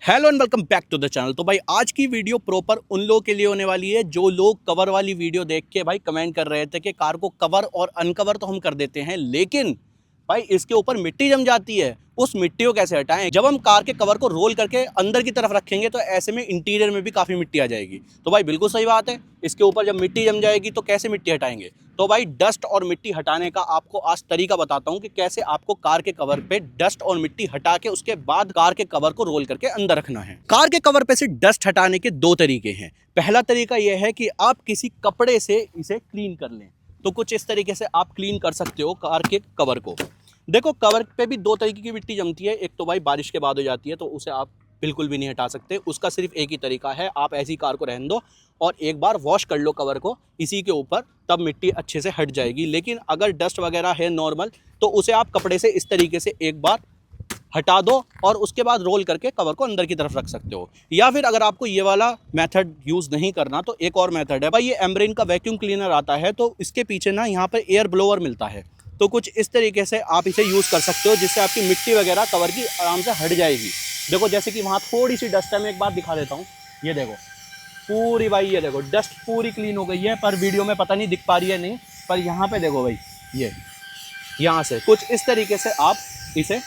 Hello and welcome back to the channel. तो भाई आज की वीडियो प्रॉपर उन लोगों के लिए होने वाली है जो लोग कवर वाली वीडियो देख के भाई कमेंट कर रहे थे कि कार को कवर और अनकवर तो हम कर देते हैं, लेकिन भाई इसके ऊपर मिट्टी जम जाती है, उस मिट्टी को कैसे हटाएं। जब हम कार के कवर को रोल करके अंदर की तरफ रखेंगे तो ऐसे में इंटीरियर में भी काफ़ी मिट्टी आ जाएगी। तो भाई बिल्कुल सही बात है, इसके ऊपर जब मिट्टी जम जाएगी तो कैसे मिट्टी हटाएंगे। तो भाई डस्ट और मिट्टी हटाने का आपको आज तरीका बताता हूँ कि कैसे आपको कार के कवर पे डस्ट और मिट्टी हटा के उसके बाद कार के कवर को रोल करके अंदर रखना है। कार के कवर पे से डस्ट हटाने के दो तरीके हैं। पहला तरीका यह है कि आप किसी कपड़े से इसे क्लीन कर लें। तो कुछ इस तरीके से आप क्लीन कर सकते हो कार के कवर को। देखो कवर पे भी दो तरीके की मिट्टी जमती है, एक तो भाई बारिश के बाद हो जाती है तो उसे आप बिल्कुल भी नहीं हटा सकते, उसका सिर्फ एक ही तरीका है, आप ऐसी कार को रहने दो और एक बार वॉश कर लो कवर को इसी के ऊपर, तब मिट्टी अच्छे से हट जाएगी। लेकिन अगर डस्ट वगैरह है नॉर्मल तो उसे आप कपड़े से इस तरीके से एक बार हटा दो और उसके बाद रोल करके कवर को अंदर की तरफ रख सकते हो। या फिर अगर आपको ये वाला मेथड यूज़ नहीं करना तो एक और मेथड है भाई, ये एम्ब्रेन का वैक्यूम क्लीनर आता है, तो इसके पीछे ना यहाँ पर एयर ब्लोअर मिलता है। तो कुछ इस तरीके से आप इसे यूज़ कर सकते हो जिससे आपकी मिट्टी वगैरह कवर की आराम से हट जाएगी। देखो जैसे कि वहाँ थोड़ी सी डस्ट है, मैं एक बार दिखा देता हूँ। ये देखो पूरी भाई, ये देखो डस्ट पूरी क्लीन हो गई है, पर वीडियो में पता नहीं दिख पा रही है नहीं, पर यहाँ पे देखो भाई, ये यहाँ से कुछ इस तरीके से आप इसे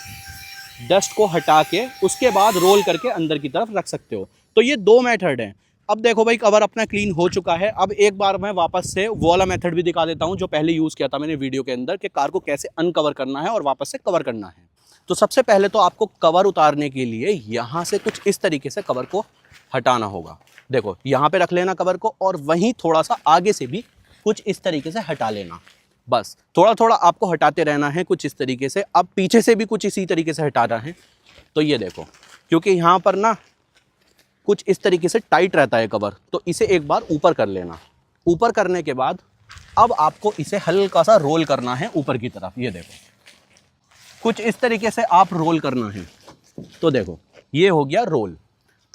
डस्ट को हटा के उसके बाद रोल करके अंदर की तरफ रख सकते हो। तो ये दो मेथड हैं। अब देखो भाई कवर अपना क्लीन हो चुका है। अब एक बार मैं वापस से वो वाला मेथड भी दिखा देता हूँ जो पहले यूज़ किया था मैंने वीडियो के अंदर, कि कार को कैसे अनकवर करना है और वापस से कवर करना है। तो सबसे पहले तो आपको कवर उतारने के लिए यहाँ से कुछ इस तरीके से कवर को हटाना होगा। देखो यहाँ पे रख लेना कवर को और वहीं थोड़ा सा आगे से भी कुछ इस तरीके से हटा लेना। बस थोड़ा थोड़ा आपको हटाते रहना है कुछ इस तरीके से। अब पीछे से भी कुछ इसी तरीके से हटाना है। तो ये देखो, क्योंकि यहाँ पर ना कुछ इस तरीके से टाइट रहता है कवर, तो इसे एक बार ऊपर कर लेना। ऊपर करने के बाद अब आपको इसे हल्का सा रोल करना है ऊपर की तरफ। ये देखो कुछ इस तरीके से आप रोल करना है। तो देखो ये हो गया रोल।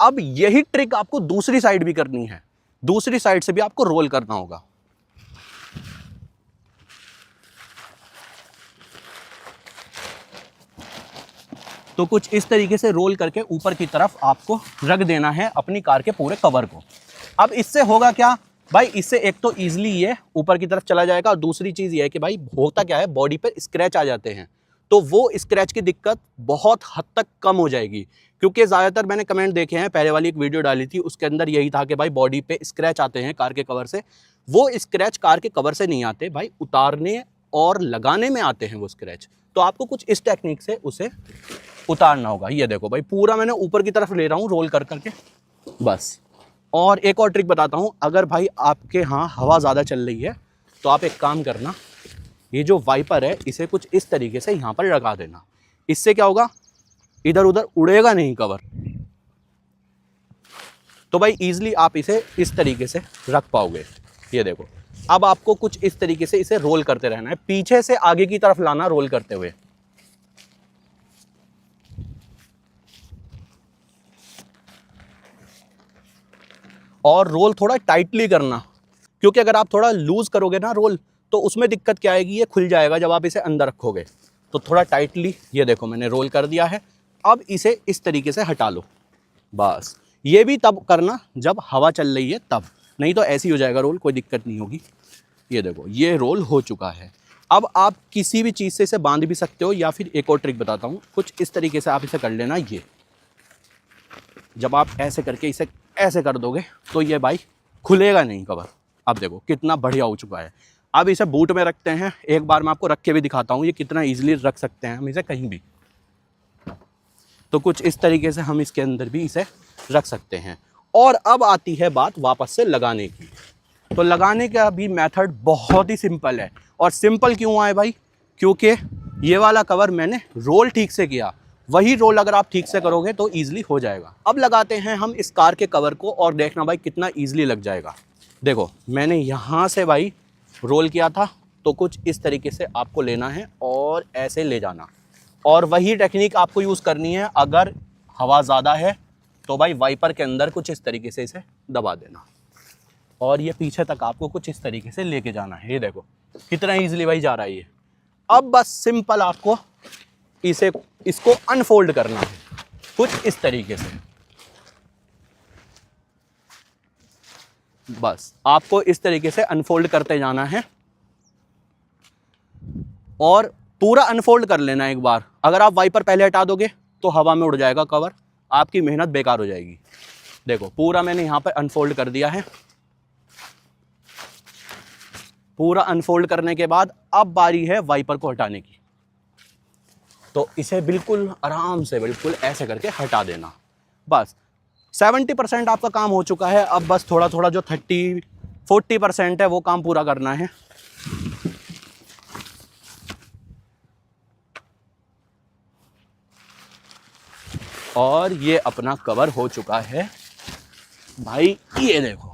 अब यही ट्रिक आपको दूसरी साइड भी करनी है, दूसरी साइड से भी आपको रोल करना होगा। तो कुछ इस तरीके से रोल करके ऊपर की तरफ आपको रख देना है अपनी कार के पूरे कवर को। अब इससे होगा क्या भाई, इससे एक तो ईजिली ये ऊपर की तरफ चला जाएगा और दूसरी चीज़ ये है कि भाई होता क्या है, बॉडी पे स्क्रैच आ जाते हैं, तो वो स्क्रैच की दिक्कत बहुत हद तक कम हो जाएगी। क्योंकि ज़्यादातर मैंने कमेंट देखे हैं, पहले वाली एक वीडियो डाली थी उसके अंदर यही था कि भाई बॉडी पे स्क्रैच आते हैं कार के कवर से। वो स्क्रैच कार के कवर से नहीं आते भाई, उतारने और लगाने में आते हैं वो स्क्रैच। तो आपको कुछ इस टेक्निक से उसे उतारना होगा। ये देखो भाई पूरा मैंने ऊपर की तरफ ले रहा हूँ रोल कर करके, बस। और एक और ट्रिक बताता हूँ, अगर भाई आपके यहाँ हवा ज़्यादा चल रही है तो आप एक काम करना, ये जो वाइपर है इसे कुछ इस तरीके से यहाँ पर लगा देना। इससे क्या होगा, इधर उधर उड़ेगा नहीं कवर। तो भाई ईजिली आप इसे इस तरीके से रख पाओगे। ये देखो अब आपको कुछ इस तरीके से इसे रोल करते रहना है, पीछे से आगे की तरफ लाना रोल करते हुए। और रोल थोड़ा टाइटली करना, क्योंकि अगर आप थोड़ा लूज करोगे ना रोल तो उसमें दिक्कत क्या आएगी, ये खुल जाएगा जब आप इसे अंदर रखोगे। तो थोड़ा टाइटली, ये देखो मैंने रोल कर दिया है। अब इसे इस तरीके से हटा लो, बस। ये भी तब करना जब हवा चल रही है तब, नहीं तो ऐसे ही हो जाएगा रोल, कोई दिक्कत नहीं होगी। ये देखो ये रोल हो चुका है। अब आप किसी भी चीज़ से इसे बांध भी सकते हो, या फिर एक और ट्रिक बताता हूँ, कुछ इस तरीके से आप इसे कर लेना। ये जब आप ऐसे करके इसे ऐसे कर दोगे तो ये भाई खुलेगा नहीं कवर। अब देखो कितना बढ़िया हो चुका है। अब इसे बूट में रखते हैं, एक बार मैं आपको रख के भी दिखाता हूँ ये कितना इजीली रख सकते हैं हम इसे कहीं भी। तो कुछ इस तरीके से हम इसके अंदर भी इसे रख सकते हैं। और अब आती है बात वापस से लगाने की। तो लगाने का भी मेथड बहुत ही सिंपल है। और सिंपल क्यों आए भाई, क्योंकि ये वाला कवर मैंने रोल ठीक से किया, वही रोल अगर आप ठीक से करोगे तो ईजिली हो जाएगा। अब लगाते हैं हम इस कार के कवर को और देखना भाई कितना ईजिली लग जाएगा। देखो मैंने यहाँ से भाई रोल किया था, तो कुछ इस तरीके से आपको लेना है और ऐसे ले जाना। और वही टेक्निक आपको यूज़ करनी है, अगर हवा ज़्यादा है तो भाई वाइपर के अंदर कुछ इस तरीके से इसे दबा देना और ये पीछे तक आपको कुछ इस तरीके से लेके जाना है। ये देखो कितना ईजिली भाई जा रहा है ये। अब बस सिंपल आपको इसको अनफोल्ड करना है कुछ इस तरीके से। बस आपको इस तरीके से अनफोल्ड करते जाना है और पूरा अनफोल्ड कर लेना एक बार। अगर आप वाइपर पहले हटा दोगे तो हवा में उड़ जाएगा कवर, आपकी मेहनत बेकार हो जाएगी। देखो पूरा मैंने यहाँ पर अनफोल्ड कर दिया है। पूरा अनफोल्ड करने के बाद अब बारी है वाइपर को हटाने की। तो इसे बिल्कुल आराम से बिल्कुल ऐसे करके हटा देना। बस 70% आपका काम हो चुका है। अब बस थोड़ा थोड़ा जो 30-40% है वो काम पूरा करना है। और ये अपना कवर हो चुका है भाई। ये देखो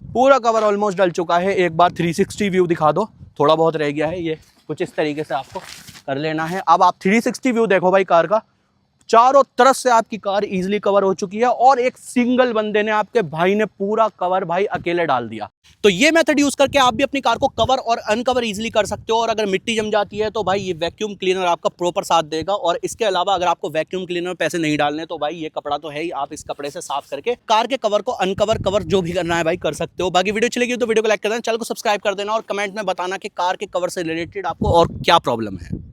पूरा कवर ऑलमोस्ट डल चुका है। एक बार 360 व्यू दिखा दो, थोड़ा बहुत रह गया है। ये कुछ इस तरीके से आपको कर लेना है। अब आप 360 व्यू देखो भाई कार का, चारों तरफ से आपकी कार इजीली कवर हो चुकी है और एक सिंगल बंदे ने, आपके भाई ने पूरा कवर भाई अकेले डाल दिया। तो ये मेथड यूज करके आप भी अपनी कार को कवर और अनकवर इजीली कर सकते हो। और अगर मिट्टी जम जाती है तो भाई ये वैक्यूम क्लीनर आपका प्रॉपर साथ देगा। और इसके अलावा अगर आपको वैक्यूम क्लीनर में पैसे नहीं डालने तो भाई ये कपड़ा तो है ही, आप इस कपड़े से साफ करके कार के कवर को अनकवर कवर जो भी करना है भाई कर सकते हो। बाकी वीडियो चलेगी तो वीडियो को लाइक कर देना, चैनल को सब्सक्राइब कर देना और कमेंट में बताना कि कार के कवर से रिलेटेड आपको और क्या प्रॉब्लम है।